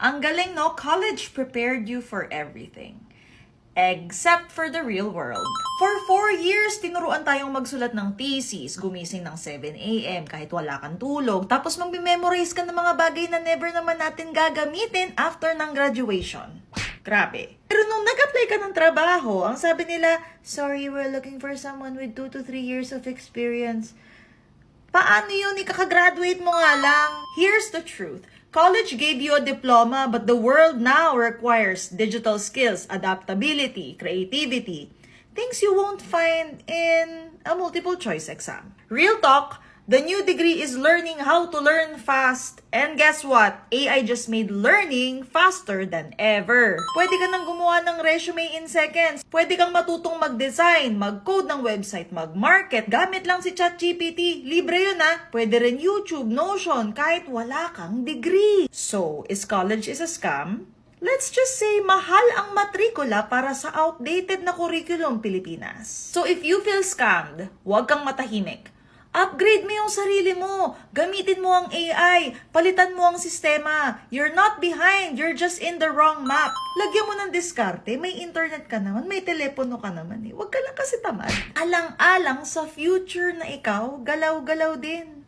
Ang galing, no? College prepared you for everything. Except for the real world. For 4 years, tinuruan tayong magsulat ng thesis, gumising ng 7 a.m. kahit wala kang tulog, tapos mag-memorize ka ng mga bagay na never naman natin gagamitin after ng graduation. Grabe. Pero nung nag-apply ka ng trabaho, ang sabi nila, sorry, we're looking for someone with 2 to 3 years of experience. Paano yun? Ikakagraduate mo nga lang. Here's the truth. College gave you a diploma, but the world now requires digital skills, adaptability, creativity, things you won't find in a multiple choice exam. Real talk, the new degree is learning how to learn fast. And guess what? AI just made learning faster than ever. Pwede ka nang gumawa ng resume in seconds. Pwede kang matutong mag-design, mag-code ng website, mag-market. Gamit lang si ChatGPT. Libre yun Pwede rin YouTube, Notion, kahit wala kang degree. So, is college a scam? Let's just say mahal ang matrikula para sa outdated na curriculum Pilipinas. So if you feel scammed, huwag kang matahimik. Upgrade mo yung sarili mo. Gamitin mo ang AI. Palitan mo ang sistema. You're not behind. You're just in the wrong map. Lagyan mo ng diskarte. May internet ka naman. May telepono ka naman. Huwag ka lang kasi tamad. Alang-alang sa future na ikaw, galaw-galaw din.